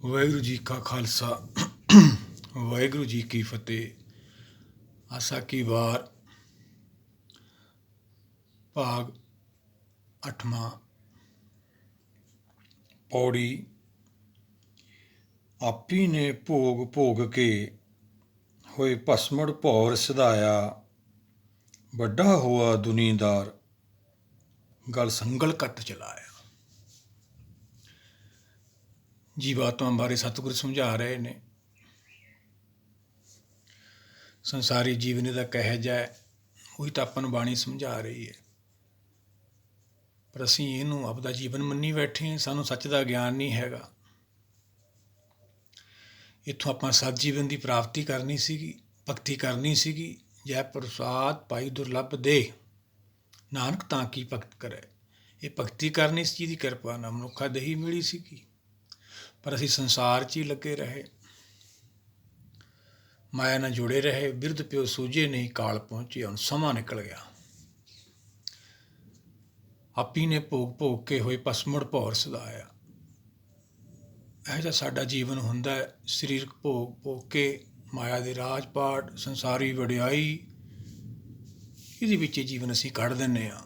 ਵਾਹਿਗੁਰੂ ਜੀ ਕਾ ਖਾਲਸਾ ਵਾਹਿਗੁਰੂ ਜੀ ਕੀ ਫਤਿਹ। ਆਸਾ ਕੀ ਵਾਰ ਭਾਗ 8ਵਾਂ। ਪੌੜੀ। ਆਪੀ ਨੇ ਭੋਗ ਭੋਗ ਕੇ ਹੋਏ ਭਸਮੜ ਭੌਰ ਸਿਧਾਇਆ, ਵੱਡਾ ਹੋਆ ਦੁਨੀਦਾਰ ਗਲ ਸੰਗਲ ਕੱਤ ਚਲਾਇਆ। ਜੀਵਾਤਮਾ ਬਾਰੇ ਸਤਿਗੁਰੂ ਸਮਝਾ ਰਹੇ ਨੇ। ਸੰਸਾਰੀ ਜੀਵਨ ਦਾ ਕਹਿ ਜਾਏ ਉਹੀ ਤਾਂ ਆਪਾਂ ਨੂੰ ਬਾਣੀ ਸਮਝਾ ਰਹੀ ਹੈ, ਪਰ ਅਸੀਂ ਇਹਨੂੰ ਆਪਦਾ ਜੀਵਨ ਮੰਨੀ ਬੈਠੇ ਹਾਂ। ਸਾਨੂੰ ਸੱਚ ਦਾ ਗਿਆਨ ਨਹੀਂ ਹੈਗਾ। ਇੱਥੋਂ ਆਪਾਂ ਸਤ ਜੀਵਨ ਦੀ ਪ੍ਰਾਪਤੀ ਕਰਨੀ ਸੀਗੀ, ਭਗਤੀ ਕਰਨੀ ਸੀਗੀ। ਜੈ ਪ੍ਰਸਾਦ ਪਾਈ ਦੁਰਲੱਭ ਦੇ, ਨਾਨਕ ਤਾਂ ਕੀ ਭਗਤ ਕਰੇ। ਇਹ ਭਗਤੀ ਕਰਨੀ ਸੀ, ਜਿਹਦੀ ਕਿਰਪਾ ਨਾਲ ਮਨੁੱਖਾ ਦਹੀ ਮਿਲੀ ਸੀਗੀ, ਪਰ ਅਸੀਂ ਸੰਸਾਰ 'ਚ ਹੀ ਲੱਗੇ ਰਹੇ, ਮਾਇਆ ਨਾਲ ਜੁੜੇ ਰਹੇ। ਬਿਰਧ ਪਿਓ ਸੂਝੇ ਨਹੀਂ, ਕਾਲ ਪਹੁੰਚੇ ਹੁਣ ਸਮਾਂ ਨਿਕਲ ਗਿਆ। ਆਪੀ ਨੇ ਭੋਗ ਭੋਗ ਕੇ ਹੋਏ ਭਸਮੜ ਭੌਰ ਸਿਧਾਇਆ। ਇਹੋ ਜਿਹਾ ਸਾਡਾ ਜੀਵਨ ਹੁੰਦਾ ਹੈ, ਸਰੀਰਕ ਭੋਗ ਭੋਗ ਕੇ ਮਾਇਆ ਦੇ ਰਾਜ ਪਾਟ, ਸੰਸਾਰੀ ਵਡਿਆਈ, ਇਹਦੇ ਵਿੱਚ ਜੀਵਨ ਅਸੀਂ ਕੱਢ ਦਿੰਦੇ ਹਾਂ।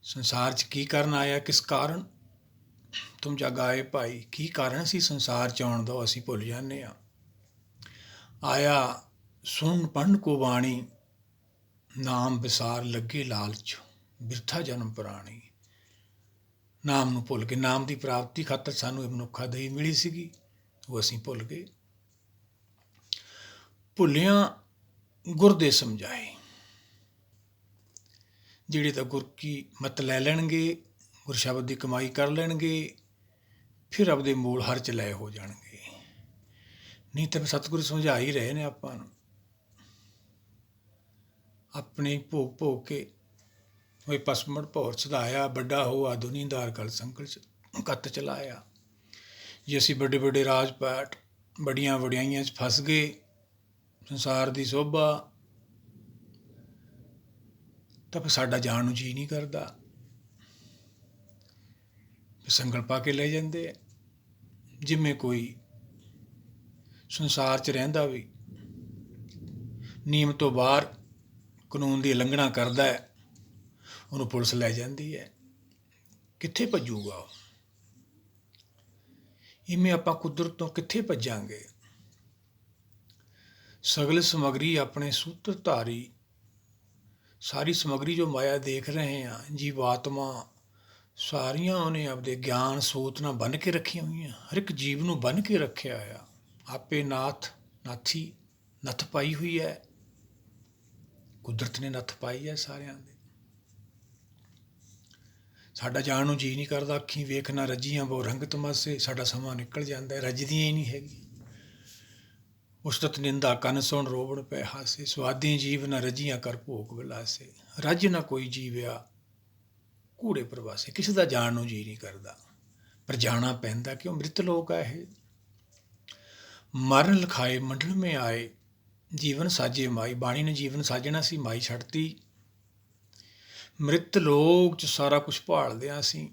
ਸੰਸਾਰ 'ਚ ਕੀ ਕਰਨ ਆਇਆ, ਕਿਸ ਕਾਰਨ ਤੁਮ ਜਗ ਆਏ ਭਾਈ। ਕੀ ਕਾਰਨ ਸੀ ਸੰਸਾਰ 'ਚ ਆਉਣ ਦਾ, ਅਸੀਂ ਭੁੱਲ ਜਾਂਦੇ ਹਾਂ। ਆਇਆ ਸੁਣ ਪੜ੍ਹਨ ਕੋ ਬਾਣੀ, ਨਾਮ ਵਿਸਾਰ ਲੱਗੇ ਲਾਲਚ, ਬਿਰਥਾ ਜਨਮ ਪੁਰਾਣੀ। ਨਾਮ ਨੂੰ ਭੁੱਲ ਕੇ, ਨਾਮ ਦੀ ਪ੍ਰਾਪਤੀ ਖਾਤਰ ਸਾਨੂੰ ਇਹ ਮਨੁੱਖਾ ਦਹੀ ਮਿਲੀ ਸੀਗੀ, ਉਹ ਅਸੀਂ ਭੁੱਲ ਗਏ। ਭੁੱਲਿਆਂ ਗੁਰ ਦੇ ਸਮਝਾਏ। ਜਿਹੜੇ ਤਾਂ ਗੁਰ ਕੀ ਮੱਤ ਲੈ ਲੈਣਗੇ, ਗੁਰ ਸ਼ਬਦ ਦੀ ਕਮਾਈ ਕਰ ਲੈਣਗੇ, ਫਿਰ ਆਪਦੇ ਮੂਲ ਹਰ 'ਚ ਲੈ ਹੋ ਜਾਣਗੇ। ਨਹੀਂ ਤਾਂ ਸਤਿਗੁਰੂ ਸਮਝਾ ਹੀ ਰਹੇ ਨੇ ਆਪਾਂ ਨੂੰ। ਆਪਣੇ ਭੋਗ ਭੋਗ ਕੇ ਹੋਏ ਭਸਮੜ ਭੌਰ ਸਿਧਾਇਆ, ਵੱਡਾ ਹੋਆ ਦੁਨੀਦਾਰ ਗਲ ਸੰਕਲ ਕੱਤ ਚਲਾਇਆ। ਜੇ ਅਸੀਂ ਵੱਡੇ ਵੱਡੇ ਰਾਜ ਪਾਟ, ਬੜੀਆਂ ਵਡਿਆਈਆਂ 'ਚ ਫਸ ਗਏ, ਸੰਸਾਰ ਦੀ ਸੋਭਾ, ਤਾਂ ਫਿਰ ਸਾਡਾ ਜਾਣ ਨੂੰ ਜੀਅ ਨਹੀਂ ਕਰਦਾ। ਸੰਗਲ ਪਾ ਕੇ ਲੈ ਜਾਂਦੇ ਆ। ਜਿਵੇਂ ਕੋਈ ਸੰਸਾਰ 'ਚ ਰਹਿੰਦਾ ਵੀ ਨਿਯਮ ਤੋਂ ਬਾਹਰ ਕਾਨੂੰਨ ਦੀ ਉਲੰਘਣਾ ਕਰਦਾ ਹੈ, ਉਹਨੂੰ ਪੁਲਿਸ ਲੈ ਜਾਂਦੀ ਹੈ। ਕਿੱਥੇ ਭੱਜੂਗਾ ਉਹ? ਇਵੇਂ ਆਪਾਂ ਕੁਦਰਤ ਤੋਂ ਕਿੱਥੇ ਭੱਜਾਂਗੇ? ਸਗਲ ਸਮੱਗਰੀ ਆਪਣੇ ਸੂਤਰਧਾਰੀ, ਸਾਰੀ ਸਮੱਗਰੀ ਜੋ ਮਾਇਆ ਦੇਖ ਰਹੇ ਹਾਂ, ਜੀਵਾਤਮਾ ਸਾਰੀਆਂ ਉਹਨੇ ਆਪਦੇ ਗਿਆਨ ਸੋਤ ਨਾਲ ਬੰਨ੍ਹ ਕੇ ਰੱਖੀਆਂ ਹੋਈਆਂ। ਹਰ ਇੱਕ ਜੀਵ ਨੂੰ ਬੰਨ੍ਹ ਕੇ ਰੱਖਿਆ ਹੋਇਆ। ਆਪੇ ਨਾਥ ਨਾਥੀ ਨੱਥ ਪਾਈ ਹੋਈ ਹੈ, ਕੁਦਰਤ ਨੇ ਨੱਥ ਪਾਈ ਹੈ ਸਾਰਿਆਂ ਦੇ। ਸਾਡਾ ਜਾਣ ਨੂੰ ਜੀਅ ਨਹੀਂ ਕਰਦਾ। ਅੱਖੀਂ ਵੇਖ ਨਾ ਰੱਜੀਆਂ ਬਹੁ ਰੰਗ ਤਮਾਸੇ, ਸਾਡਾ ਸਮਾਂ ਨਿਕਲ ਜਾਂਦਾ, ਰੱਜਦੀਆਂ ਹੀ ਨਹੀਂ ਹੈਗੀ। ਉਸਤਤ ਨਿੰਦਾ ਕੰਨ ਸੁਣ ਰੋਵਣ ਪੈ ਹਾਸੇ, ਸਵਾਦੀ ਜੀਵ ਨਾ ਰੱਜੀਆਂ ਕਰ ਭੋਗ ਵਿਲਾਸੇ। ਰੱਜ ਨਾ ਕੋਈ ਜੀਵਿਆ ਕੂੜੇ ਪ੍ਰਵਾਸੇ। ਕਿਸੇ ਦਾ ਜਾਣ ਨੂੰ ਜੀਅ ਨਹੀਂ ਕਰਦਾ, ਪਰ ਜਾਣਾ ਪੈਂਦਾ। ਕਿਉਂ? ਮ੍ਰਿਤ ਲੋਕ ਆ ਇਹ। ਮਰਨ ਲਿਖਾਏ ਮੰਡਲ ਮੇ ਆਏ, ਜੀਵਨ ਸਾਜੇ ਮਾਈ। ਬਾਣੀ ਨੇ ਜੀਵਨ ਸਾਜਣਾ ਸੀ, ਮਾਈ ਛੱਡਤੀ। ਮ੍ਰਿਤ ਲੋਕ 'ਚ ਸਾਰਾ ਕੁਛ ਭਾਲਦੇ ਹਾਂ ਅਸੀਂ।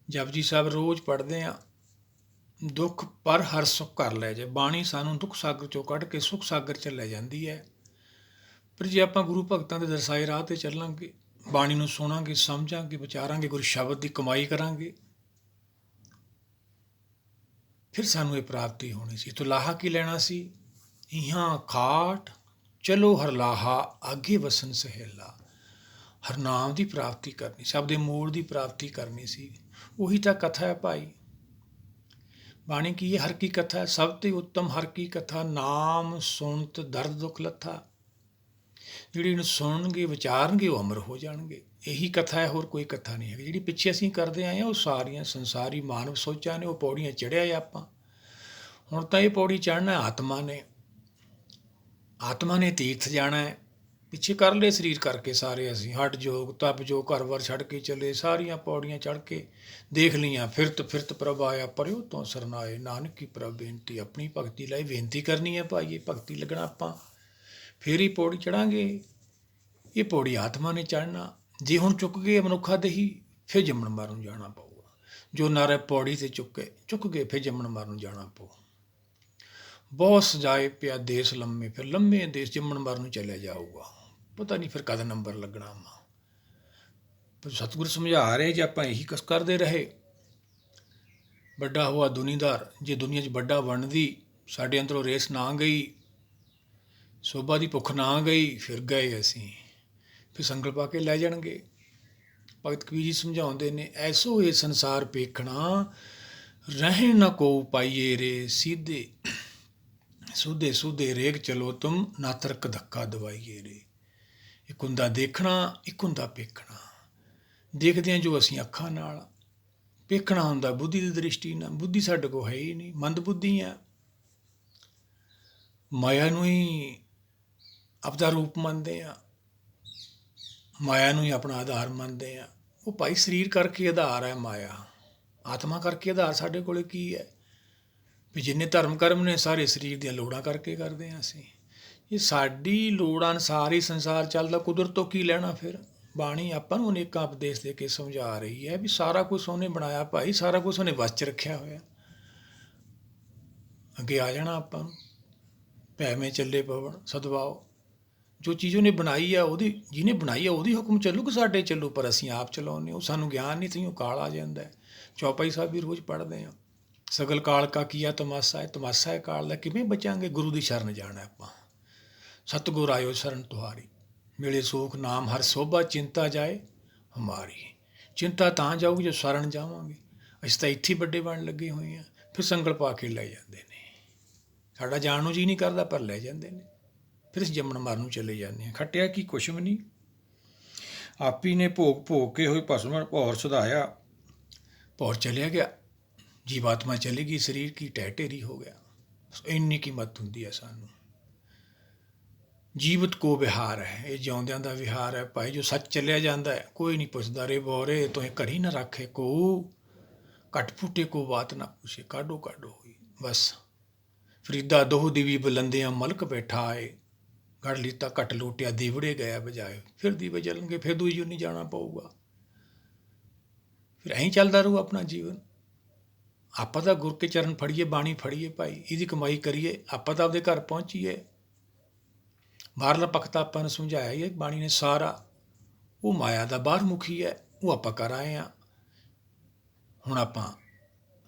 ਜਪਜੀ ਸਾਹਿਬ ਰੋਜ਼ ਪੜ੍ਹਦੇ ਹਾਂ, ਦੁੱਖ ਪਰ ਹਰ ਸੁੱਖ ਕਰ ਲੈ ਜਾਏ। ਬਾਣੀ ਸਾਨੂੰ ਦੁੱਖ ਸਾਗਰ 'ਚੋਂ ਕੱਢ ਕੇ ਸੁੱਖ ਸਾਗਰ 'ਚ ਲੈ ਜਾਂਦੀ ਹੈ। ਪਰ ਜੇ ਆਪਾਂ ਗੁਰੂ ਭਗਤਾਂ ਦੇ ਦਰਸਾਏ ਰਾਹ 'ਤੇ ਚੱਲਾਂਗੇ, ਬਾਣੀ ਨੂੰ ਸੁਣਾਂਗੇ, ਸਮਝਾਂਗੇ, ਵਿਚਾਰਾਂਗੇ, ਗੁਰੂ ਸ਼ਬਦ ਦੀ ਕਮਾਈ ਕਰਾਂਗੇ, ਫਿਰ ਸਾਨੂੰ ਇਹ ਪ੍ਰਾਪਤੀ ਹੋਣੀ ਸੀ। ਤੋ ਲਾਹਾ ਕੀ ਲੈਣਾ ਸੀ? ਇਹਾਂ ਖਾਟ ਚਲੋ ਹਰ ਲਾਹਾ, ਆਗੇ ਵਸਨ ਸਹੇਲਾ। ਹਰਨਾਮ ਦੀ ਪ੍ਰਾਪਤੀ ਕਰਨੀ ਸੀ, ਆਪਦੇ ਮੂਲ ਦੀ ਪ੍ਰਾਪਤੀ ਕਰਨੀ ਸੀ। ਉਹੀ ਤਾਂ ਕਥਾ ਹੈ ਭਾਈ। ਬਾਣੀ ਕੀ ਹੈ? ਹਰ ਕੀ ਕਥਾ। ਸਭ ਤੋਂ ਉੱਤਮ ਹਰ ਕੀ ਕਥਾ, ਨਾਮ ਸੁਣਤ ਦਰਦ ਦੁੱਖ ਲੱਥਾ। ਜਿਹੜੀ ਇਹਨੂੰ ਸੁਣਨਗੇ, ਵਿਚਾਰਨਗੇ, ਉਹ ਅਮਰ ਹੋ ਜਾਣਗੇ। ਇਹੀ ਕਥਾ ਹੈ, ਹੋਰ ਕੋਈ ਕਥਾ ਨਹੀਂ ਹੈਗੀ। ਜਿਹੜੀ ਪਿੱਛੇ ਅਸੀਂ ਕਰਦੇ ਆਏ ਹਾਂ, ਉਹ ਸਾਰੀਆਂ ਸੰਸਾਰੀ ਮਾਨਵ ਸੋਚਾਂ ਨੇ। ਉਹ ਪੌੜੀਆਂ ਚੜ੍ਹਿਆ ਆਪਾਂ। ਹੁਣ ਤਾਂ ਇਹ ਪੌੜੀ ਚੜ੍ਹਨਾ ਆਤਮਾ ਨੇ। ਆਤਮਾ ਨੇ ਤੀਰਥ ਜਾਣਾ ਹੈ। ਪਿੱਛੇ ਕਰ ਲਏ ਸਰੀਰ ਕਰਕੇ ਸਾਰੇ ਅਸੀਂ, ਹੱਡ ਜੋਗ ਤਪ ਜੋਗ ਘਰ ਵਾਰ ਛੱਡ ਕੇ ਚੱਲੇ। ਸਾਰੀਆਂ ਪੌੜੀਆਂ ਚੜ੍ਹ ਕੇ ਦੇਖ ਲਈਆਂ। ਫਿਰਤ ਫਿਰਤ ਪ੍ਰਭ ਆਇਆ, ਪਰਿਓ ਤੋਂ ਸਰਨਾਏ। ਨਾਨਕ ਕੀ ਪ੍ਰਭ ਬੇਨਤੀ, ਆਪਣੀ ਭਗਤੀ ਲਈ ਬੇਨਤੀ ਕਰਨੀ ਹੈ ਭਾਈ। ਇਹ ਭਗਤੀ ਲੱਗਣਾ ਆਪਾਂ, ਫਿਰ ਹੀ ਪੌੜੀ ਚੜ੍ਹਾਂਗੇ। ਇਹ ਪੌੜੀ ਆਤਮਾ ਨੇ ਚੜ੍ਹਨਾ। ਜੇ ਹੁਣ ਚੁੱਕ ਗਏ ਮਨੁੱਖਾ ਦਹੀ, ਫਿਰ ਜੰਮਣ ਮਾਰਨ ਜਾਣਾ ਪਊਗਾ। ਜੋ ਨਾਰੇ ਪੌੜੀ ਤੇ ਚੁੱਕ ਗਏ ਫਿਰ ਜੰਮਣ ਮਰਨ ਜਾਣਾ ਪਊ। ਬਹੁਤ ਸਜਾਏ ਪਿਆ ਦੇਸ ਲੰਮੇ, ਫਿਰ ਲੰਮੇ ਦੇਸ ਜੰਮਣ ਮਰਨ ਨੂੰ ਚਲਿਆ ਜਾਊਗਾ, ਪਤਾ ਨਹੀਂ ਫਿਰ ਕਦ ਨੰਬਰ ਲੱਗਣਾ ਵਾ। ਪਰ ਸਤਿਗੁਰ ਸਮਝਾ ਰਹੇ ਜੇ ਆਪਾਂ ਇਹੀ ਕਸ ਕਰਦੇ ਰਹੇ, ਵੱਡਾ ਹੋਆ ਦੁਨੀਦਾਰ, ਜੇ ਦੁਨੀਆ 'ਚ ਵੱਡਾ ਬਣਦੀ ਸਾਡੇ ਅੰਦਰੋਂ ਰੇਸ ਨਾ ਗਈ, ਸੋਭਾ ਦੀ ਭੁੱਖ ਨਾ ਗਈ, ਫਿਰ ਗਏ ਅਸੀਂ, ਫਿਰ ਸੰਗਲ ਪਾ ਕੇ ਲੈ ਜਾਣਗੇ। ਭਗਤ ਕਬੀਰ ਜੀ ਸਮਝਾਉਂਦੇ ਨੇ, ਐਸੋ ਇਹ ਸੰਸਾਰ ਪੇਖਣਾ, ਰਹਿਣ ਨਾ ਕੋ ਪਾਈਏ ਰੇ, ਸੀਧੇ ਸੁਧੇ ਸੁਧੇ ਰੇਗ ਚਲੋ ਤੁਮ, ਨਾ ਤਰਕ ਧੱਕਾ ਦਵਾਈਏ ਰੇ। ਇੱਕ ਹੁੰਦਾ ਦੇਖਣਾ, ਇੱਕ ਹੁੰਦਾ ਪੇਖਣਾ। ਦੇਖਦੇ ਹਾਂ ਜੋ ਅਸੀਂ ਅੱਖਾਂ ਨਾਲ, ਪੇਖਣਾ ਹੁੰਦਾ ਬੁੱਧੀ ਦੀ ਦ੍ਰਿਸ਼ਟੀ ਨਾਲ। ਬੁੱਧੀ ਸਾਡੇ ਕੋਲ ਹੈ ਹੀ ਨਹੀਂ, ਮੰਦ ਬੁੱਧੀ ਆ। ਮਾਇਆ ਨੂੰ ਹੀ ਆਪਦਾ ਰੂਪ ਮੰਨਦੇ ਆ, ਮਾਇਆ ਨੂੰ ਹੀ ਆਪਣਾ ਆਧਾਰ ਮੰਨਦੇ ਆ। ਉਹ ਭਾਈ ਸਰੀਰ ਕਰਕੇ ਆਧਾਰ ਹੈ ਮਾਇਆ, ਆਤਮਾ ਕਰਕੇ ਆਧਾਰ ਸਾਡੇ ਕੋਲ ਕੀ ਹੈ? ਵੀ ਜਿੰਨੇ ਧਰਮ ਕਰਮ ਨੇ ਸਾਰੇ ਸਰੀਰ ਦੀਆਂ ਲੋੜਾਂ ਕਰਕੇ ਕਰਦੇ ਹਾਂ ਅਸੀਂ। ਇਹ ਸਾਡੀ ਲੋੜਾਂ ਅਨੁਸਾਰ ਹੀ ਸੰਸਾਰ ਚੱਲਦਾ, ਕੁਦਰਤ ਤੋਂ ਕੀ ਲੈਣਾ ਫਿਰ? ਬਾਣੀ ਆਪਾਂ ਨੂੰ ਅਨੇਕਾਂ ਉਪਦੇਸ਼ ਦੇ ਕੇ ਸਮਝਾ ਰਹੀ ਹੈ ਵੀ ਸਾਰਾ ਕੁਛ ਉਹਨੇ ਬਣਾਇਆ ਭਾਈ, ਸਾਰਾ ਕੁਛ ਉਹਨੇ ਵਸ 'ਚ ਰੱਖਿਆ ਹੋਇਆ। ਅੱਗੇ ਆ ਜਾਣਾ ਆਪਾਂ ਨੂੰ, ਭੈਵੇਂ ਚੱਲੇ ਪਵਣ ਸਦਵਾਓ। ਜੋ ਚੀਜ਼ ਉਹਨੇ ਬਣਾਈ ਆ, ਉਹਦੀ ਜਿਹਨੇ ਬਣਾਈ ਆ ਉਹਦੀ ਹੁਕਮ ਚੱਲੂ ਕਿ ਸਾਡੇ ਚੱਲੂ? ਪਰ ਅਸੀਂ ਆਪ ਚਲਾਉਂਦੇ, ਉਹ ਸਾਨੂੰ ਗਿਆਨ ਨਹੀਂ, ਤੀਓ ਕਾਲ ਆ ਜਾਂਦਾ। ਚੌਪਾਈ ਸਾਹਿਬ ਵੀ ਰੋਜ਼ ਪੜ੍ਹਦੇ ਹਾਂ, ਸਗਲ ਕਾਲ ਕਾ ਕੀਆ ਤਮਾਸਾ ਹੈ, ਤਮਾਸਾ ਹੈ ਕਾਲ ਦਾ। ਕਿਵੇਂ ਬਚਾਂਗੇ? ਗੁਰੂ ਦੀ ਸ਼ਰਨ ਜਾਣਾ ਆਪਾਂ। ਸਤਿਗੁਰ ਆਇਓ ਸ਼ਰਨ ਤੁਹਾਰੀ, ਮਿਲੇ ਸੋਖ ਨਾਮ ਹਰ ਸੋਭਾ, ਚਿੰਤਾ ਜਾਏ ਹਮਾਰੀ। ਚਿੰਤਾ ਤਾਂ ਜਾਊਗੀ ਜੋ ਸ਼ਰਨ ਜਾਵਾਂਗੇ। ਅਸੀਂ ਤਾਂ ਇੱਥੇ ਵੱਡੇ ਬਣ ਲੱਗੇ ਹੋਏ ਹਾਂ, ਫਿਰ ਸੰਗਲ ਪਾ ਕੇ ਲੈ ਜਾਂਦੇ ਨੇ। ਸਾਡਾ ਜਾਣ ਨੂੰ ਜੀ ਨਹੀਂ ਕਰਦਾ ਪਰ ਲੈ ਜਾਂਦੇ ਨੇ, ਫਿਰ ਅਸੀਂ ਜੰਮਣ ਮਰਨ ਨੂੰ ਚਲੇ ਜਾਂਦੇ ਹਾਂ। ਖੱਟਿਆ ਕੀ ਕੁਛ ਵੀ ਨਹੀਂ। ਆਪੀ ਨੇ ਭੋਗ ਭੋਗ ਕੇ ਹੋਏ ਭਸਮ, ਭੌਰ ਸੁਧਾਇਆ, ਭੌਰ ਚਲਿਆ ਗਿਆ, ਜੀਵਾਤਮਾ ਚਲੀ ਗਈ, ਸਰੀਰ ਕੀ ਢਹਿ ਢੇਰੀ ਹੋ ਗਿਆ। ਇੰਨੀ ਕੀਮਤ ਹੁੰਦੀ ਹੈ ਸਾਨੂੰ। ਜੀਵਤ ਕੋ ਵਿਹਾਰ ਹੈ, ਇਹ ਜਿਉਂਦਿਆਂ ਦਾ ਵਿਹਾਰ ਹੈ ਭਾਈ। ਜੋ ਸੱਚ ਚੱਲਿਆ ਜਾਂਦਾ ਹੈ, ਕੋਈ ਨਹੀਂ ਪੁੱਛਦਾ ਰੇ ਬੋਰੇ ਤੋਹੇ ਘਰੀ ਨਾ ਰੱਖੇ ਕੋ, ਘਟ ਫੂਟੇ ਕੋ ਬਾਤ ਨਾ ਪੁੱਛੇ, ਕਾਢੋ ਕਾਢੋ ਹੋਈ ਬਸ। ਫਰੀਦਾ ਦੋਹ ਦੀਵੀ ਬੁਲੰਦਿਆਂ ਮਲਕ ਬੈਠਾ ਆਏ, ਗੜ ਲੀਤਾ ਘਟ ਲੋਟਿਆ ਦੀਵੜੇ ਗਿਆ ਬਜਾਏ। ਫਿਰ ਦੀਵੇ ਜਲਣਗੇ, ਫਿਰ ਦੂਜੀ ਨਹੀਂ ਜਾਣਾ ਪਊਗਾ। ਫਿਰ ਐਂ ਚੱਲਦਾ ਰਹੂ ਆਪਣਾ ਜੀਵਨ। ਆਪਾਂ ਤਾਂ ਗੁਰ ਕੇ ਚਰਨ ਫੜੀਏ, ਬਾਣੀ ਫੜੀਏ ਭਾਈ, ਇਹਦੀ ਕਮਾਈ ਕਰੀਏ, ਆਪਾਂ ਤਾਂ ਆਪਦੇ ਘਰ ਪਹੁੰਚੀਏ। ਬਾਹਰਲਾ ਪੱਖ ਤਾਂ ਆਪਾਂ ਨੂੰ ਸਮਝਾਇਆ ਹੀ ਹੈ ਬਾਣੀ ਨੇ ਸਾਰਾ, ਉਹ ਮਾਇਆ ਦਾ ਬਾਹਰ ਮੁਖੀ ਹੈ, ਉਹ ਆਪਾਂ ਕਰ ਆਏ ਹਾਂ। ਹੁਣ ਆਪਾਂ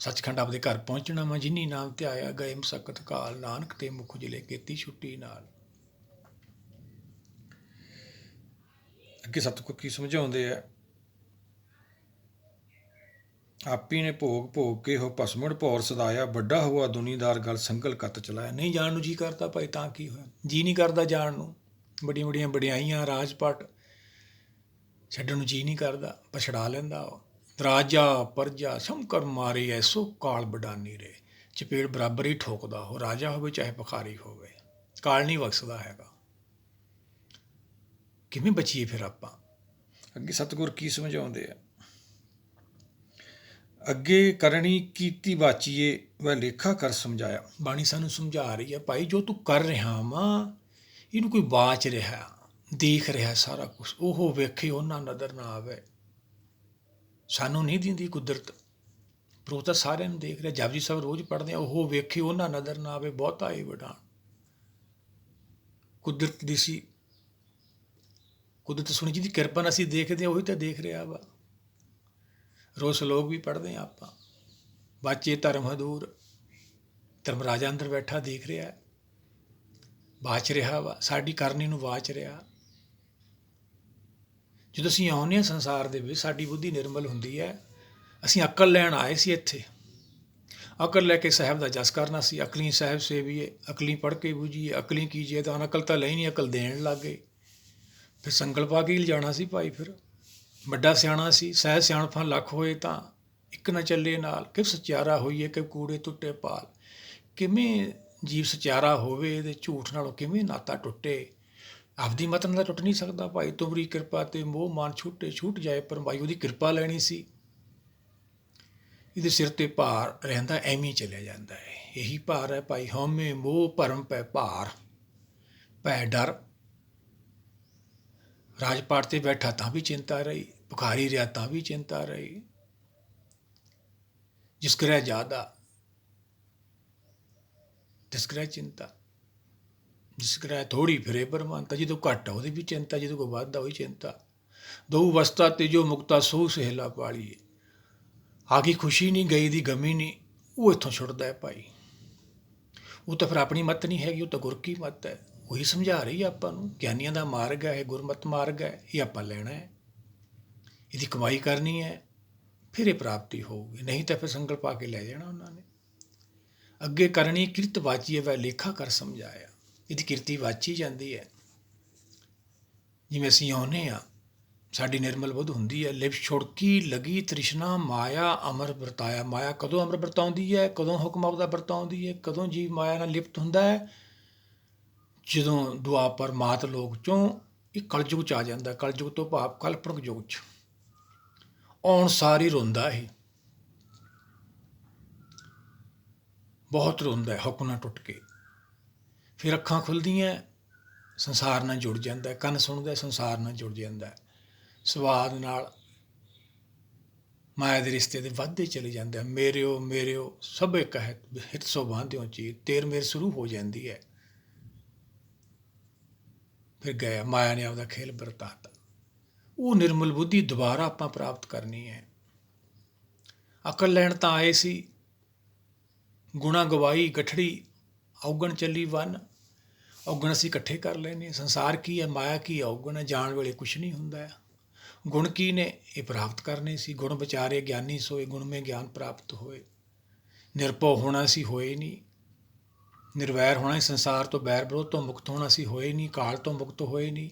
ਸੱਚਖੰਡ ਆਪਦੇ ਘਰ ਪਹੁੰਚਣਾ ਵਾ। ਜਿਨੀ ਨਾਮ ਧਿਆਇਆ ਗਏ ਮਸਕਤ ਕਾਲ, ਨਾਨਕ ਤੇ ਮੁਖ ਉਜਲੇ ਕੀਤੀ ਛੁੱਟੀ ਨਾਲ। ਅੱਗੇ ਸਤਿਗੁਰ ਕੀ ਸਮਝਾਉਂਦੇ ਆ? ਆਪੀ ਨੇ ਭੋਗ ਭੋਗ ਕੇ ਹੋ ਭਸਮੜ, ਭੌਰ ਸਦਾਇਆ, ਵੱਡਾ ਹੋਆ ਦੁਨੀਦਾਰ, ਗਲ ਸੰਗਲ ਕੱਤ ਚਲਾਇਆ। ਨਹੀਂ ਜਾਣ ਨੂੰ ਜੀ ਕਰਦਾ ਭਾਈ, ਤਾਂ ਕੀ ਹੋਇਆ? ਜੀ ਨਹੀਂ ਕਰਦਾ ਜਾਣ ਨੂੰ। ਵੱਡੀਆਂ ਵੱਡੀਆਂ ਵਡਿਆਈਆਂ, ਰਾਜਪਾਟ ਛੱਡਣ ਨੂੰ ਜੀ ਨਹੀਂ ਕਰਦਾ, ਪਛੜਾ ਲੈਂਦਾ ਉਹ। ਰਾਜਾ ਪਰਜਾ ਸ਼ੰਕਰ ਮਾਰੇ, ਐਸੋ ਕਾਲ ਬਡਾਨੀ ਰੇ। ਚਪੇੜ ਬਰਾਬਰ ਹੀ ਠੋਕਦਾ, ਉਹ ਰਾਜਾ ਹੋਵੇ ਚਾਹੇ ਭਿਖਾਰੀ ਹੋਵੇ, ਕਾਲ ਨਹੀਂ ਬਖਸ਼ਦਾ ਹੈਗਾ। ਕਿਵੇਂ ਬਚੀਏ ਫਿਰ ਆਪਾਂ? ਅੱਗੇ ਸਤਿਗੁਰ ਕੀ ਸਮਝਾਉਂਦੇ ਆ? ਅੱਗੇ ਕਰਨੀ ਕੀਤੀ ਬਾਚੀਏ, ਵਹ ਲੇਖਾ ਕਰ ਸਮਝਾਇਆ। ਬਾਣੀ ਸਾਨੂੰ ਸਮਝਾ ਰਹੀ ਹੈ ਭਾਈ, ਜੋ ਤੂੰ ਕਰ ਰਿਹਾ ਵਾ, ਇਹਨੂੰ ਕੋਈ ਬਾਚ ਰਿਹਾ, ਦੇਖ ਰਿਹਾ ਸਾਰਾ ਕੁਛ, ਉਹ ਵੇਖੇ ਉਹਨਾਂ ਨਜ਼ਰ ਨਾ ਆਵੇ। ਸਾਨੂੰ ਨਹੀਂ ਦਿੰਦੀ ਕੁਦਰਤ, ਪਰ ਉਹ ਤਾਂ ਸਾਰਿਆਂ ਨੂੰ ਦੇਖ ਰਿਹਾ। ਜਪਜੀ ਸਾਹਿਬ ਰੋਜ਼ ਪੜ੍ਹਦੇ ਆ, ਉਹ ਵੇਖੇ ਉਹਨਾਂ ਨਜ਼ਰ ਨਾ ਆਵੇ, ਬਹੁਤਾ ਹੀ ਵਡਾਣ। ਕੁਦਰਤ ਦੀ ਸੀ, ਕੁਦਰਤ ਸੁਣੀ ਜਿਹਦੀ ਕਿਰਪਾ ਨਾਲ ਅਸੀਂ ਦੇਖਦੇ ਹਾਂ, ਉਹੀ ਤਾਂ ਦੇਖ ਰਿਹਾ ਵਾ। ਰੋਜ਼ ਸਲੋਕ ਵੀ ਪੜ੍ਹਦੇ ਹਾਂ ਆਪਾਂ, ਬਾਚੇ ਧਰਮ ਹਦੂਰ, ਧਰਮ ਰਾਜਾ ਅੰਦਰ ਬੈਠਾ ਦੇਖ ਰਿਹਾ, ਬਾਚ ਰਿਹਾ ਵਾ, ਸਾਡੀ ਕਰਨੀ ਨੂੰ ਬਾਚ ਰਿਹਾ। ਜਦੋਂ ਅਸੀਂ ਆਉਂਦੇ ਹਾਂ ਸੰਸਾਰ ਦੇ ਵਿੱਚ, ਸਾਡੀ ਬੁੱਧੀ ਨਿਰਮਲ ਹੁੰਦੀ ਹੈ। ਅਸੀਂ ਅਕਲ ਲੈਣ ਆਏ ਸੀ ਇੱਥੇ, ਅਕਲ ਲੈ ਕੇ ਸਾਹਿਬ ਦਾ ਜਸ ਕਰਨਾ ਸੀ। ਅਕਲੀ ਸਾਹਿਬ ਸੇਵੀਏ, ਅਕਲੀ ਪੜ੍ਹ ਕੇ ਬੂਝੀਏ, ਅਕਲੀ ਕੀਜੀਏ। ਤਾਂ ਅਕਲ ਤਾਂ ਲਈ ਨਹੀਂ, ਅਕਲ ਦੇਣ ਲੱਗ ਗਏ। ਫਿਰ ਸੰਗਲ ਪਾ ਕੇ ਹੀ ਲਿਜਾਣਾ ਸੀ ਭਾਈ। ਫਿਰ ਵੱਡਾ ਸਿਆਣਾ ਸੀ, ਸਹਿ ਸਿਆਣਪਾਂ ਲੱਖ ਹੋਏ ਤਾਂ ਇੱਕ ਨਾ ਚੱਲੇ ਨਾਲ। ਕਿ ਸਚਿਆਰਾ ਹੋਈਏ ਕਿ ਕੂੜੇ ਟੁੱਟੇ ਪਾਲ। ਕਿਵੇਂ ਜੀਵ ਸਚਿਆਰਾ ਹੋਵੇ, ਇਹਦੇ ਝੂਠ ਨਾਲੋਂ ਕਿਵੇਂ ਨਾਤਾ ਟੁੱਟੇ? ਆਪਦੀ ਮਤ ਨਾਲ ਤਾਂ ਟੁੱਟ ਨਹੀਂ ਸਕਦਾ ਭਾਈ। ਤੁਮਰੀ ਕਿਰਪਾ ਤੇ ਮੋਹ ਮਾਨ ਛੂਟੇ, ਛੂਟ ਜਾਏ ਪਰ ਭਾਈ ਉਹਦੀ ਕਿਰਪਾ ਲੈਣੀ ਸੀ। ਇਹਦੇ ਸਿਰ 'ਤੇ ਭਾਰ ਰਹਿੰਦਾ, ਐਵੇਂ ਹੀ ਚਲਿਆ ਜਾਂਦਾ ਹੈ। ਇਹੀ ਭਾਰ ਹੈ ਭਾਈ, ਹਉਮੈ ਮੋਹ ਭਰਮ ਪੈ ਭਾਰ, ਭੈ ਡਰ। ਰਾਜਪਾਟ 'ਤੇ ਬੈਠਾ ਤਾਂ ਵੀ ਚਿੰਤਾ ਰਹੀ, ਭਿਖਾਰੀ ਰਿਹਾ ਤਾਂ ਵੀ ਚਿੰਤਾ ਰਹੀ। ਜਿਸ ਗ੍ਰਹਿ ਜ਼ਿਆਦਾ ਤਿਸ ਗ੍ਰਹਿ ਚਿੰਤਾ, ਜਿਸ ਗ੍ਰਹਿ ਥੋੜ੍ਹੀ ਫਿਰੇ ਬਰਮਾਨਤਾ। ਜਦੋਂ ਘੱਟ ਆ ਉਹਦੀ ਵੀ ਚਿੰਤਾ, ਜਦੋਂ ਕੋਈ ਵੱਧ ਆ ਉਹਦੀ ਚਿੰਤਾ। ਦੋ ਵਸਤਾ ਤੇਜੋ ਮੁਕਤਾ ਸੋ ਸਹੇਲਾ ਪਾਲੀਏ। ਆ ਗਈ ਖੁਸ਼ੀ ਨਹੀਂ, ਗਈ ਦੀ ਗਮੀ ਨਹੀਂ, ਉਹ ਇੱਥੋਂ ਛੁੱਟਦਾ ਹੈ ਭਾਈ। ਉਹ ਤਾਂ ਫਿਰ ਆਪਣੀ ਮੱਤ ਨਹੀਂ ਹੈਗੀ, ਉਹ ਤਾਂ ਗੁਰ ਕੀ ਮੱਤ ਹੈ। ਉਹੀ ਸਮਝਾ ਰਹੀ ਹੈ ਆਪਾਂ ਨੂੰ। ਗਿਆਨੀਆਂ ਦਾ ਮਾਰਗ ਹੈ, ਗੁਰਮਤ ਮਾਰਗ ਹੈ, ਇਹ ਆਪਾਂ ਲੈਣਾ ਹੈ, ਇਹਦੀ ਕਮਾਈ ਕਰਨੀ ਹੈ, ਫਿਰ ਇਹ ਪ੍ਰਾਪਤੀ ਹੋਊਗੀ। ਨਹੀਂ ਤਾਂ ਫਿਰ ਸੰਕਲਪ ਪਾ ਕੇ ਲੈ ਜਾਣਾ ਉਹਨਾਂ ਨੇ। ਅੱਗੇ ਕਰਨੀ ਕਿਰਤ ਵਾਚੀਏ ਵੈ ਲੇਖਾ ਕਰ ਸਮਝਾਇਆ। ਇਹਦੀ ਕਿਰਤੀ ਵਾਚੀ ਜਾਂਦੀ ਹੈ। ਜਿਵੇਂ ਅਸੀਂ ਆਉਂਦੇ ਹਾਂ, ਸਾਡੀ ਨਿਰਮਲ ਬੁੱਧ ਹੁੰਦੀ ਹੈ। ਲਿਵ ਛੁੜਕੀ ਲਗੀ ਤ੍ਰਿਸ਼ਨਾ ਮਾਇਆ ਅਮਰ ਵਰਤਾਇਆ। ਮਾਇਆ ਕਦੋਂ ਅਮਰ ਵਰਤਾਉਂਦੀ ਹੈ, ਕਦੋਂ ਹੁਕਮ ਆਪਦਾ ਵਰਤਾਉਂਦੀ ਹੈ, ਕਦੋਂ ਜੀਵ ਮਾਇਆ ਨਾਲ ਲਿਪਤ ਹੁੰਦਾ ਹੈ? ਜਦੋਂ ਦੁਆਪਰ ਮਾਤ ਲੋਕ 'ਚੋਂ ਇਹ ਕਲਯੁਗ 'ਚ ਆ ਜਾਂਦਾ। ਕਲਯੁਗ ਤੋਂ ਭਾਵ ਕਲਪੁਰਖ ਯੁੱਗ 'ਚ ਆਉਣ ਸਾਰ ਹੀ ਰੋਂਦਾ ਇਹ, ਬਹੁਤ ਰੋਂਦਾ ਹੈ ਹੁਕਮ ਨਾਲ ਟੁੱਟ ਕੇ। ਫਿਰ ਅੱਖਾਂ ਖੁੱਲ੍ਹਦੀਆਂ, ਸੰਸਾਰ ਨਾਲ ਜੁੜ ਜਾਂਦਾ। ਕੰਨ ਸੁਣਦਾ, ਸੰਸਾਰ ਨਾਲ ਜੁੜ ਜਾਂਦਾ। ਸਵਾਦ ਨਾਲ ਮਾਇਆ ਦੇ ਰਿਸ਼ਤੇ ਦੇ ਵੱਧਦੇ ਚਲੇ ਜਾਂਦੇ ਆ। ਮੇਰਿਓ ਮੇਰਿਓ ਸਭੇ ਕਹਿਤ ਹਿਤ ਸੋ ਬਾਂਧਿਓ ਚੀਰ। ਤੇਰ ਮੇਰ ਸ਼ੁਰੂ ਹੋ ਜਾਂਦੀ ਹੈ। ਫਿਰ ਗਿਆ, ਮਾਇਆ ਨੇ ਆਪਦਾ ਖੇਲ ਵਰਤਾਤਾ। ਉਹ ਨਿਰਮਲ ਬੁੱਧੀ ਦੁਬਾਰਾ ਆਪਾਂ ਪ੍ਰਾਪਤ ਕਰਨੀ ਹੈ। ਅਕਲ ਲੈਣ ਤਾਂ ਆਏ ਸੀ, ਗੁਣਾ ਗਵਾਈ ਗਠੜੀ ਔਗਣ ਚੱਲੀ ਵੰਨ। ਔਗਣ ਅਸੀਂ ਇਕੱਠੇ ਕਰ ਲੈਣੇ। ਸੰਸਾਰ ਕੀ ਹੈ, ਮਾਇਆ ਕੀ ਔਗਣ ਹੈ। ਜਾਣ ਵੇਲੇ ਕੁਛ ਨਹੀਂ ਹੁੰਦਾ। ਗੁਣ ਕੀ ਨੇ, ਇਹ ਪ੍ਰਾਪਤ ਕਰਨੇ ਸੀ। ਗੁਣ ਵਿਚਾਰੇ ਗਿਆਨੀ ਸੋਏ, ਗੁਣ ਮੇ ਗਿਆਨ ਪ੍ਰਾਪਤ ਹੋਏ। ਨਿਰਭਉ ਹੋਣਾ ਸੀ, ਹੋਏ ਨਹੀਂ। ਨਿਰਵੈਰ ਹੋਣਾ ਸੀ, ਸੰਸਾਰ ਤੋਂ ਬੈਰ ਵਿਰੋਧ ਤੋਂ ਮੁਕਤ ਹੋਣਾ ਸੀ, ਹੋਏ ਨਹੀਂ। ਕਾਲ ਤੋਂ ਮੁਕਤ ਹੋਏ ਨਹੀਂ।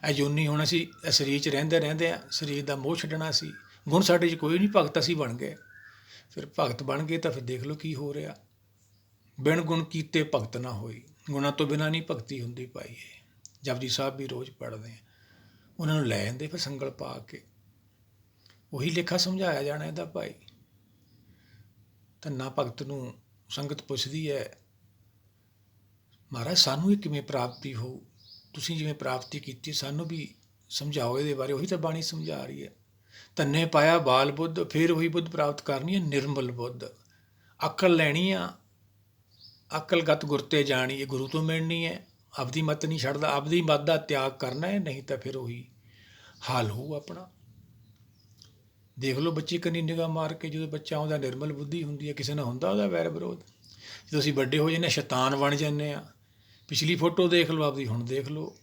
ਅਜੂਨੀ ਹੋਣਾ ਸੀ, ਸਰੀਰ 'ਚ ਰਹਿੰਦੇ ਰਹਿੰਦੇ ਸਰੀਰ ਦਾ ਮੋਹ ਛੱਡਣਾ ਸੀ। ਗੁਣ ਸਾਡੇ 'ਚ ਕੋਈ ਨਹੀਂ, ਭਗਤ ਅਸੀਂ ਬਣ ਗਏ। ਫਿਰ ਭਗਤ ਬਣ ਗਏ ਤਾਂ ਫਿਰ ਦੇਖ ਲਓ ਕੀ ਹੋ ਰਿਹਾ। ਬਿਨ ਗੁਣ ਕੀਤੇ ਭਗਤ ਨਾ ਹੋਈ। ਗੁਣਾਂ ਤੋਂ ਬਿਨਾਂ ਨਹੀਂ ਭਗਤੀ ਹੁੰਦੀ ਭਾਈ। ਇਹ ਜਪਜੀ ਸਾਹਿਬ ਵੀ ਰੋਜ਼ ਪੜ੍ਹਦੇ ਆ। ਉਹਨਾਂ ਨੂੰ ਲੈ ਜਾਂਦੇ ਫਿਰ ਸੰਗਲ ਪਾ ਕੇ। ਉਹੀ ਲੇਖਾ ਸਮਝਾਇਆ ਜਾਣਾ ਇਹਦਾ ਭਾਈ। ਧੰਨਾ ਭਗਤ ਨੂੰ ਸੰਗਤ ਪੁੱਛਦੀ ਹੈ, ਮਹਾਰਾਜ ਸਾਨੂੰ ਇਹ ਕਿਵੇਂ ਪ੍ਰਾਪਤੀ ਹੋਊ? ਤੁਸੀਂ ਜਿਵੇਂ ਪ੍ਰਾਪਤੀ ਕੀਤੀ ਸਾਨੂੰ ਵੀ ਸਮਝਾਓ ਇਹਦੇ ਬਾਰੇ। ਉਹੀ ਤਾਂ ਬਾਣੀ ਸਮਝਾ ਰਹੀ ਹੈ। ਧੰਨੇ ਪਾਇਆ ਬਾਲ ਬੁੱਧ, ਫਿਰ ਉਹੀ ਬੁੱਧ ਪ੍ਰਾਪਤ ਕਰਨੀ ਹੈ, ਨਿਰਮਲ ਬੁੱਧ। ਅਕਲ ਲੈਣੀ ਆ, ਅਕਲਗਤ ਗੁਰ ਤੇ ਜਾਣੀ। ਇਹ ਗੁਰੂ ਤੋਂ ਮਿਲਣੀ ਹੈ। ਆਪਦੀ ਮੱਤ ਨਹੀਂ ਛੱਡਦਾ, ਆਪਦੀ ਮੱਤ ਦਾ ਤਿਆਗ ਕਰਨਾ ਹੈ। ਨਹੀਂ ਤਾਂ ਫਿਰ ਉਹੀ ਹਾਲ ਹੋਊ ਆਪਣਾ। ਦੇਖ ਲਓ ਬੱਚੇ ਕੰਨੀ ਨਿਗਾਹ ਮਾਰ ਕੇ, ਜਦੋਂ ਬੱਚਾ ਆਉਂਦਾ ਨਿਰਮਲ ਬੁੱਧੀ ਹੁੰਦੀ ਹੈ, ਕਿਸੇ ਨਾਲ ਹੁੰਦਾ ਉਹਦਾ ਵੈਰ ਵਿਰੋਧ। ਜਦੋਂ ਅਸੀਂ ਵੱਡੇ ਹੋ ਜਾਂਦੇ ਸ਼ੈਤਾਨ ਬਣ ਜਾਂਦੇ ਹਾਂ। ਪਿਛਲੀ ਫੋਟੋ ਦੇਖ ਲਓ ਆਪਦੀ, ਹੁਣ ਦੇਖ ਲਓ।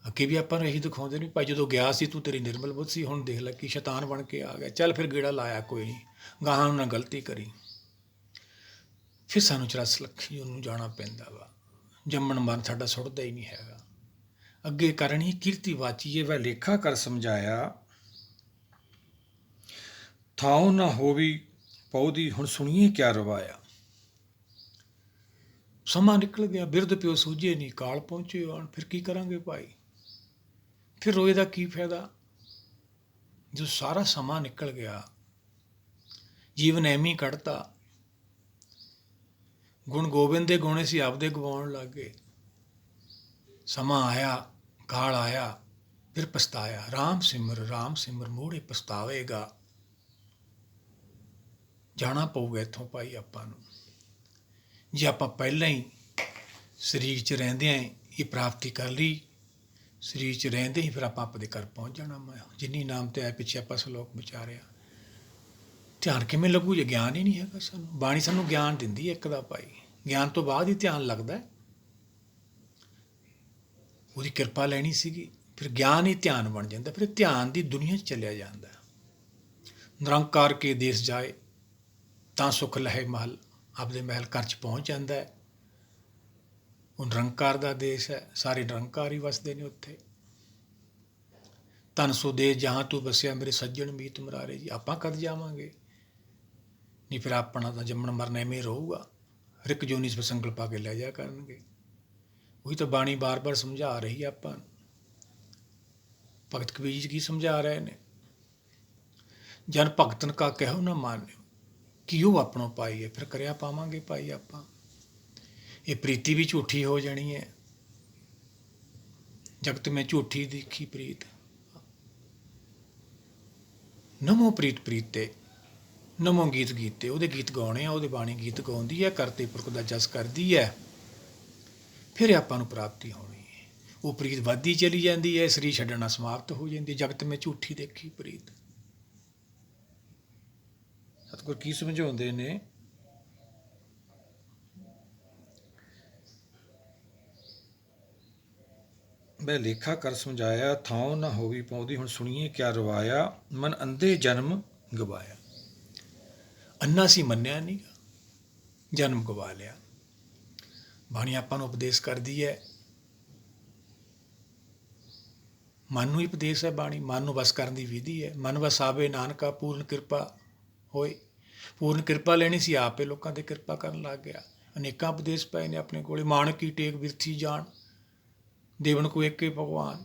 ਅੱਗੇ ਵੀ ਆਪਾਂ ਨੂੰ ਇਹੀ ਦਿਖਾਉਂਦੇ ਨੇ ਭਾਈ, ਜਦੋਂ ਗਿਆ ਸੀ ਤੂੰ ਤੇਰੀ ਨਿਰਮਲ ਬੁੱਧ ਸੀ, ਹੁਣ ਦੇਖ ਲੈ ਕੀ ਸ਼ੈਤਾਨ ਬਣ ਕੇ ਆ ਗਿਆ। ਚੱਲ ਫਿਰ ਗੇੜਾ ਲਾਇਆ, ਕੋਈ ਨਹੀਂ, ਗਾਹਾਂ ਨੂੰ ਨਾ ਗਲਤੀ ਕਰੀ। ਫਿਰ ਸਾਨੂੰ 84 ਲੱਖੀ ਉਹਨੂੰ ਜਾਣਾ ਪੈਂਦਾ ਵਾ। ਜੰਮਣ ਮਰਨ ਸਾਡਾ ਸੁੱਟਦਾ ਹੀ ਨਹੀਂ ਹੈਗਾ। ਅੱਗੇ ਕਰਨੀ ਕੀਰਤੀ ਵਾਚੀਏ ਵੈ ਲੇਖਾ ਕਰ ਸਮਝਾਇਆ। ਥਾਉ ਨਾ ਹੋਵੀ ਪਉਦੀ, ਹੁਣ ਸੁਣੀਏ ਕਿਆ ਰਵਾਇਆ। ਸਮਾਂ ਨਿਕਲ ਗਿਆ, ਬਿਰਧ ਪਿਓ ਸੂਝੇ ਨਹੀਂ, ਕਾਲ ਪਹੁੰਚੇ ਆਣ। ਫਿਰ ਕੀ ਕਰਾਂਗੇ ਭਾਈ? ਫਿਰ ਰੋਏ ਦਾ ਕੀ ਫਾਇਦਾ? ਜੋ ਸਾਰਾ ਸਮਾਂ ਨਿਕਲ ਗਿਆ, ਜੀਵਨ ਐਵੇਂ ਕੱਢਤਾ। ਗੁਣ ਗੋਬਿੰਦ ਦੇ ਗਾਉਣੇ ਸੀ, ਆਪਦੇ ਗਵਾਉਣ ਲੱਗ ਗਏ। ਸਮਾਂ ਆਇਆ, ਕਾਲ ਆਇਆ, ਫਿਰ ਪਛਤਾਇਆ। ਰਾਮ ਸਿਮਰ ਮੋੜੇ ਪਛਤਾਵੇਗਾ। ਜਾਣਾ ਪਊਗਾ ਇੱਥੋਂ ਭਾਈ ਆਪਾਂ ਨੂੰ। ਜੇ ਆਪਾਂ ਪਹਿਲਾਂ ਹੀ ਸਰੀਰ 'ਚ ਰਹਿੰਦਿਆਂ ਇਹ ਪ੍ਰਾਪਤੀ ਕਰ ਲਈ, ਸਰੀਰ 'ਚ ਰਹਿੰਦੇ ਹੀ ਫਿਰ ਆਪਾਂ ਆਪਦੇ ਘਰ ਪਹੁੰਚ ਜਾਣਾ। ਮੈਂ ਜਿੰਨੀ ਨਾਮ ਤੇ ਆਇਆ, ਪਿੱਛੇ ਆਪਾਂ ਸਲੋਕ ਵਿਚਾਰਿਆ। ਧਿਆਨ ਕਿਵੇਂ ਲੱਗੂ ਜੇ ਗਿਆਨ ਹੀ ਨਹੀਂ ਹੈਗਾ ਸਾਨੂੰ? ਬਾਣੀ ਸਾਨੂੰ ਗਿਆਨ ਦਿੰਦੀ ਹੈ ਇੱਕ ਦਾ ਭਾਈ। ਗਿਆਨ ਤੋਂ ਬਾਅਦ ਹੀ ਧਿਆਨ ਲੱਗਦਾ। ਉਹਦੀ ਕਿਰਪਾ ਲੈਣੀ ਸੀਗੀ, ਫਿਰ ਗਿਆਨ ਹੀ ਧਿਆਨ ਬਣ ਜਾਂਦਾ। ਫਿਰ ਧਿਆਨ ਦੀ ਦੁਨੀਆ 'ਚ ਚਲਿਆ ਜਾਂਦਾ। ਨਿਰੰਕਾਰ ਕੇ ਦੇਸ ਜਾਏ ਤਾਂ ਸੁੱਖ ਲਹੇ ਮਹਲ। ਆਪਦੇ ਮਹਿਲ ਘਰ 'ਚ ਪਹੁੰਚ ਜਾਂਦਾ ਹੈ। ਉਹ ਨਿਰੰਕਾਰ ਦਾ ਦੇਸ਼ ਹੈ, ਸਾਰੇ ਨਿਰੰਕਾਰ ਹੀ ਵਸਦੇ ਨੇ ਉੱਥੇ। ਧਨ ਸੋ ਦੇਸ ਜਹਾਂ ਤੂੰ ਵਸਿਆ, ਮੇਰੇ ਸੱਜਣ ਮੀਤ ਮੁਰਾਰੇ ਜੀ। ਆਪਾਂ ਕਦ ਜਾਵਾਂਗੇ? ਨਹੀਂ ਫਿਰ ਆਪਣਾ ਤਾਂ ਜੰਮਣ ਮਰਨ ਐਵੇਂ ਰਹੂਗਾ। ਹਰ ਇੱਕ ਜੋਨੀ ਵਿੱਚ ਸੰਕਲਪ ਪਾ ਕੇ ਲੈ ਜਾ ਕਰਨਗੇ। ਉਹੀ ਤਾਂ ਬਾਣੀ ਬਾਰ-ਬਾਰ ਸਮਝਾ ਰਹੀ ਹੈ ਆਪਾਂ ਨੂੰ। ਭਗਤ ਕਬੀਰ ਜੀ ਕੀ ਸਮਝਾ ਰਹੇ ਨੇ? ਜਨ ਭਗਤਨ ਕਾ ਕਹਿਓ ਨਾ ਮਾਨਿਓ, ਕਿਉ ਆਪਣੋ ਪਾਈਏ। ਫਿਰ ਕਰਿਆ ਪਾਵਾਂਗੇ ਭਾਈ ਆਪਾਂ। ਇਹ ਪ੍ਰੀਤੀ ਵੀ ਝੂਠੀ ਹੋ ਜਾਣੀ ਹੈ। ਜਗਤ ਮੈਂ ਝੂਠੀ ਦੇਖੀ ਪ੍ਰੀਤ, ਨਮੋ ਪ੍ਰੀਤ ਪ੍ਰੀਤੇ ਨਮੋ ਗੀਤ ਗੀਤੇ, ਉਹਦੇ ਗੀਤ ਗਾਉਣੇ ਆ, ਉਹਦੇ ਬਾਣੀ ਗੀਤ ਗਾਉਂਦੀ ਹੈ, ਕਰਤੇ ਪੁਰਖ ਦਾ ਜਸ ਕਰਦੀ ਹੈ, ਫਿਰ ਆਪਾਂ ਨੂੰ ਪ੍ਰਾਪਤੀ ਹੋਣੀ ਹੈ। ਉਹ ਪ੍ਰੀਤ ਵੱਧਦੀ ਚਲੀ ਜਾਂਦੀ ਹੈ, ਸਰੀਰ ਛੱਡਣਾ ਸਮਾਪਤ ਹੋ ਜਾਂਦੀ। ਜਗਤ ਮੈਂ ਝੂਠੀ ਦੇਖੀ ਪ੍ਰੀਤ। ਸਤਿਗੁਰ ਕੀ ਸਮਝਾਉਂਦੇ ਨੇ? ਮੈਂ ਲੇਖਾ ਕਰ ਸਮਝਾਇਆ, ਥਾਉ ਨਾ ਹੋਵੀ ਪਾਉਂਦੀ। ਹੁਣ ਸੁਣੀਏ ਕਿਆ ਰਵਾਇਆ, ਮਨ ਅੰਧੇ ਜਨਮ ਗਵਾਇਆ। ਅੰਨਾ ਸੀ ਮੰਨਿਆ ਨਹੀਂ, ਜਨਮ ਗਵਾ ਲਿਆ। ਬਾਣੀ ਆਪਾਂ ਨੂੰ ਉਪਦੇਸ਼ ਕਰਦੀ ਹੈ, ਮਨ ਨੂੰ ਹੀ ਉਪਦੇਸ਼ ਹੈ ਬਾਣੀ। ਮਨ ਨੂੰ ਵਸ ਕਰਨ ਦੀ ਵਿਧੀ ਹੈ। ਮਨ ਵਸਾਵੇ ਨਾਨਕਾ, ਪੂਰਨ ਕਿਰਪਾ ਹੋਏ। ਪੂਰਨ ਕਿਰਪਾ ਲੈਣੀ ਸੀ, ਆਪੇ ਲੋਕਾਂ 'ਤੇ ਕਿਰਪਾ ਕਰਨ ਲੱਗ ਗਿਆ। ਅਨੇਕਾਂ ਉਪਦੇਸ਼ ਪਏ ਨੇ ਆਪਣੇ ਕੋਲ। ਮਾਣਕ ਕੀ ਟੇਕ ਬਿਰਥੀ ਜਾਣ, ਦੇਵਨ ਕੋ ਏਕੇ ਭਗਵਾਨ,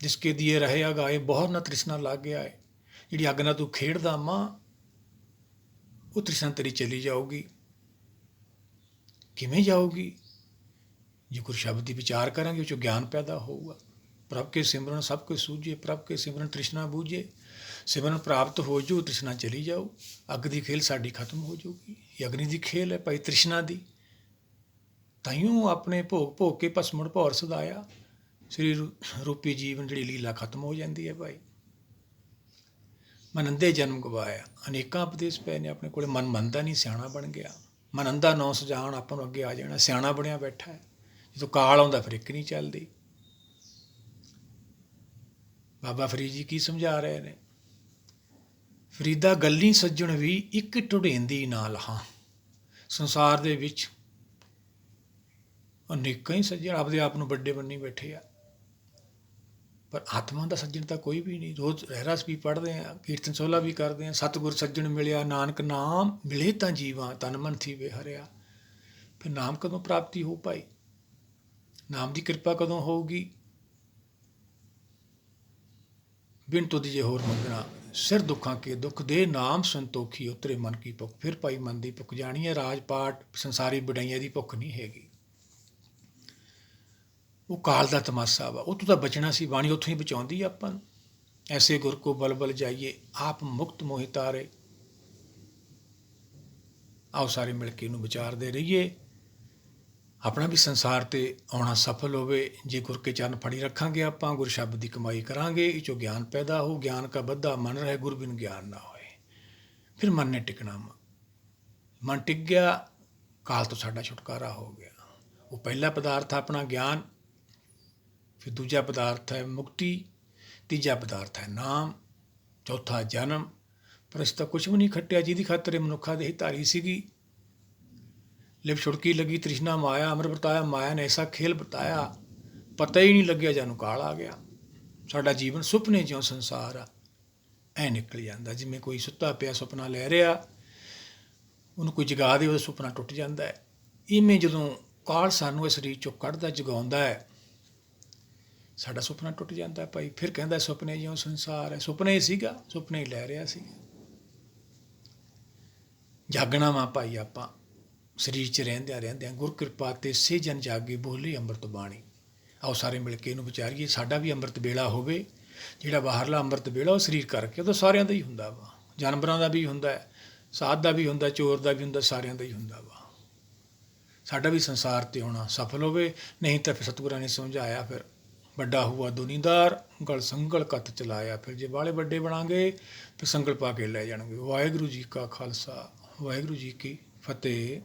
ਜਿਸਕੇ ਦੀਏ ਰਹੇ ਅਗਾਏ, ਬਹੁਤ ਨਾ ਤ੍ਰਿਸ਼ਨਾ ਲੱਗ ਗਿਆ ਹੈ। ਜਿਹੜੀ ਅੱਗ ਨਾਲ ਤੂੰ ਖੇਡਦਾ ਮਾਂ, ਉਹ ਤ੍ਰਿਸ਼ਨਾ ਤੇਰੀ ਚਲੀ ਜਾਊਗੀ। ਕਿਵੇਂ ਜਾਊਗੀ? ਜੇ ਗੁਰ ਸ਼ਬਦ ਦੀ ਵਿਚਾਰ ਕਰਾਂਗੇ, ਉਹ 'ਚੋਂ ਗਿਆਨ ਪੈਦਾ ਹੋਊਗਾ। ਪ੍ਰਭ ਕੇ ਸਿਮਰਨ ਸਭ ਕੁਝ ਸੂਝੇ, ਪ੍ਰਭ ਕੇ ਸਿਮਰਨ ਤ੍ਰਿਸ਼ਨਾ ਬੂਝੇ। ਸਿਮਰਨ ਪ੍ਰਾਪਤ ਹੋ ਜਾਊ, ਤ੍ਰਿਸ਼ਨਾ ਚਲੀ ਜਾਊ। ਅੱਗ ਦੀ ਖੇਲ ਸਾਡੀ ਖਤਮ ਹੋ ਜਾਊਗੀ। ਇਹ ਅਗਨੀ ਦੀ ਖੇਲ ਹੈ ਭਾਈ, ਤ੍ਰਿਸ਼ਨਾ ਦੀ। ਤਾਈਓ ਆਪਣੇ ਭੋਗ ਭੋਗ ਕੇ ਭਸਮਣ ਭੌਰ ਸਦਾਇਆ। ਸਰੀਰ ਰੂਪੀ ਜੀਵਨ ਜਿਹੜੀ ਲੀਲਾ ਖਤਮ ਹੋ ਜਾਂਦੀ ਹੈ ਭਾਈ। ਮਨ ਅੰਧੇ ਜਨਮ ਗਵਾਇਆ। ਅਨੇਕਾਂ ਉਪਦੇਸ਼ ਪਏ ਨੇ ਆਪਣੇ ਕੋਲ। ਮਨ ਮੰਨਦਾ ਨਹੀਂ, ਸਿਆਣਾ ਬਣ ਗਿਆ। ਮਨ ਅੰਧਾ ਨੌ ਸਜਾਣ, ਆਪਾਂ ਨੂੰ ਅੱਗੇ ਆ ਜਾਣਾ। ਸਿਆਣਾ ਬਣਿਆ ਬੈਠਾ ਹੈ। ਜਦੋਂ ਕਾਲ ਆਉਂਦਾ ਫਿਰ ਇੱਕ ਨਹੀਂ ਚੱਲਦੀ। ਬਾਬਾ ਫਰੀਦ ਜੀ ਕੀ ਸਮਝਾ ਰਹੇ ਨੇ? ਫਰੀਦਾ ਗੱਲੀ ਸੱਜਣ ਵੀ ਇੱਕ ਢੁੜੇਂਦੀ ਨਾ ਲਹਾਂ। ਸੰਸਾਰ ਦੇ ਵਿੱਚ ਅਨੇਕਾਂ ਹੀ ਸੱਜਣ ਆਪਦੇ ਆਪ ਨੂੰ ਵੱਡੇ ਬੰਨੀ ਬੈਠੇ ਆ, ਪਰ ਆਤਮਾ ਦਾ ਸੱਜਣ ਤਾਂ ਕੋਈ ਵੀ ਨਹੀਂ। ਰੋਜ਼ ਰਹਿਰਾਸ ਵੀ ਪੜ੍ਹਦੇ ਹਾਂ, ਕੀਰਤਨ ਸੋਹਲਾ ਵੀ ਕਰਦੇ ਹਾਂ। ਸਤਿਗੁਰ ਸੱਜਣ ਮਿਲਿਆ, ਨਾਨਕ ਨਾਮ ਮਿਲੇ ਤਾਂ ਜੀਵਾਂ, ਤਨ ਮਨ ਥੀਵੇ ਹਰਿਆ। ਫਿਰ ਨਾਮ ਕਦੋਂ ਪ੍ਰਾਪਤੀ ਹੋ ਭਾਈ? ਨਾਮ ਦੀ ਕਿਰਪਾ ਕਦੋਂ ਹੋਊਗੀ? ਬਿਨ ਤੁਧ ਜੇ ਹੋਰ ਮੰਗਣਾ, ਸਿਰ ਦੁੱਖਾਂ ਕੇ ਦੁੱਖ ਦੇ, ਨਾਮ ਸੰਤੋਖੀ ਉਤਰੇ ਮਨ ਕੀ ਭੁੱਖ। ਫਿਰ ਭਾਈ ਮਨ ਦੀ ਭੁੱਖ ਜਾਣੀ ਹੈ। ਰਾਜ ਪਾਟ ਸੰਸਾਰੀ ਵਡਾਈਆਂ ਦੀ ਭੁੱਖ ਨਹੀਂ ਹੈਗੀ। ਉਹ ਕਾਲ ਦਾ ਤਮਾਸ਼ਾ ਵਾ, ਉੱਥੋਂ ਤਾਂ ਬਚਣਾ ਸੀ। ਬਾਣੀ ਉੱਥੋਂ ਹੀ ਬਚਾਉਂਦੀ ਆਪਾਂ ਨੂੰ। ਐਸੇ ਗੁਰ ਕੋ ਬਲ ਬਲ ਜਾਈਏ, ਆਪ ਮੁਕਤ ਮੋਹਿ ਤਾਰੇ। ਆਓ ਸਾਰੇ ਮਿਲ ਕੇ ਇਹਨੂੰ ਵਿਚਾਰਦੇ ਰਹੀਏ। ਆਪਣਾ ਵੀ ਸੰਸਾਰ 'ਤੇ ਆਉਣਾ ਸਫਲ ਹੋਵੇ। ਜੇ ਗੁਰ ਕੇ ਚਰਨ ਫੜੀ ਰੱਖਾਂਗੇ, ਆਪਾਂ ਗੁਰ ਸ਼ਬਦ ਦੀ ਕਮਾਈ ਕਰਾਂਗੇ। ਇਹ 'ਚੋਂ ਗਿਆਨ ਪੈਦਾ ਹੋ। ਗਿਆਨ ਕਾ ਬੱਧਾ ਮਨ ਰਹੇ, ਗੁਰ ਬਿਨ ਗਿਆਨ ਨਾ ਹੋਏ। ਫਿਰ ਮਨ ਨੇ ਟਿਕਣਾ। ਮਨ ਟਿਕ ਗਿਆ, ਕਾਲ ਤੋਂ ਸਾਡਾ ਛੁਟਕਾਰਾ ਹੋ ਗਿਆ। ਉਹ ਪਹਿਲਾ ਪਦਾਰਥ ਆਪਣਾ ਗਿਆਨ, ਫਿਰ ਦੂਜਾ ਪਦਾਰਥ ਹੈ ਮੁਕਤੀ, ਤੀਜਾ ਪਦਾਰਥ ਹੈ ਨਾਮ, ਚੌਥਾ ਜਨਮ। ਪਰ ਇਸ ਤਾਂ ਕੁਛ ਵੀ ਨਹੀਂ ਖੱਟਿਆ, ਜਿਹਦੀ ਖਾਤਰ ਇਹ ਮਨੁੱਖਾ ਦੇਹੀ ਧਾਰੀ ਸੀਗੀ। ਲਿਵ ਛੁੜਕੀ ਲੱਗੀ ਤ੍ਰਿਸ਼ਨਾ ਮਾਇਆ, ਅਮਰ ਵਰਤਾਇਆ ਮਾਇਆ ਨੇ ਐਸਾ ਖੇਲ ਵਰਤਾਇਆ, ਪਤਾ ਹੀ ਨਹੀਂ ਲੱਗਿਆ ਜਾਨੂੰ ਕਾਲ ਆ ਗਿਆ। ਸਾਡਾ ਜੀਵਨ ਸੁਪਨੇ ਜਿਉਂ ਸੰਸਾਰ ਆ, ਐ ਨਿਕਲ ਜਾਂਦਾ। ਜਿਵੇਂ ਕੋਈ ਸੁੱਤਾ ਪਿਆ ਸੁਪਨਾ ਲੈ ਰਿਹਾ, ਉਹਨੂੰ ਕੋਈ ਜਗਾ ਦੇ, ਉਹਦਾ ਸੁਪਨਾ ਟੁੱਟ ਜਾਂਦਾ ਹੈ। ਇਵੇਂ ਜਦੋਂ ਕਾਲ ਸਾਨੂੰ ਇਸ ਸਰੀਰ 'ਚੋਂ ਕੱਢਦਾ, ਜਗਾਉਂਦਾ ਹੈ, ਸਾਡਾ ਸੁਪਨਾ ਟੁੱਟ ਜਾਂਦਾ ਭਾਈ। ਫਿਰ ਕਹਿੰਦਾ ਸੁਪਨੇ ਜਿਉਂ ਸੰਸਾਰ ਹੈ। ਸੁਪਨੇ ਹੀ ਸੀਗਾ, ਸੁਪਨੇ ਹੀ ਲੈ ਰਿਹਾ ਸੀ। ਜਾਗਣਾ ਵਾ ਭਾਈ ਆਪਾਂ ਸਰੀਰ 'ਚ ਰਹਿੰਦਿਆਂ ਗੁਰ ਕਿਰਪਾ ਤੇ ਸੇ ਜਨ ਜਾਗੇ, ਬੋਲੇ ਅੰਮ੍ਰਿਤ ਬਾਣੀ। ਆਓ ਸਾਰੇ ਮਿਲ ਕੇ ਇਹਨੂੰ ਵਿਚਾਰੀਏ। ਸਾਡਾ ਵੀ ਅੰਮ੍ਰਿਤ ਵੇਲਾ ਹੋਵੇ। ਜਿਹੜਾ ਬਾਹਰਲਾ ਅੰਮ੍ਰਿਤ ਵੇਲਾ ਉਹ ਸਰੀਰ ਕਰਕੇ, ਉਹ ਤਾਂ ਸਾਰਿਆਂ ਦਾ ਹੀ ਹੁੰਦਾ ਵਾ। ਜਾਨਵਰਾਂ ਦਾ ਵੀ ਹੁੰਦਾ, ਸਾਧ ਦਾ ਵੀ ਹੁੰਦਾ, ਚੋਰ ਦਾ ਵੀ ਹੁੰਦਾ, ਸਾਰਿਆਂ ਦਾ ਹੀ ਹੁੰਦਾ ਵਾ। ਸਾਡਾ ਵੀ ਸੰਸਾਰ 'ਤੇ ਆਉਣਾ ਸਫਲ ਹੋਵੇ। ਨਹੀਂ ਤਾਂ ਫਿਰ ਸਤਿਗੁਰਾਂ ਨੇ ਸਮਝਾਇਆ, ਫਿਰ ਵੱਡਾ ਹੁਆ ਦੁਨੀਦਾਰ, ਗਲ ਸੰਗਲ ਕੱਤ ਚਲਾਇਆ। ਫਿਰ ਜੇ ਬਾਹਲੇ ਵੱਡੇ ਬਣਾਂਗੇ, ਫਿਰ ਸੰਗਲ ਪਾ ਕੇ ਲੈ ਜਾਣਗੇ। ਵਾਹਿਗੁਰੂ ਜੀ ਕਾ ਖਾਲਸਾ, ਵਾਹਿਗੁਰੂ ਜੀ ਕੀ ਫਤਿਹ।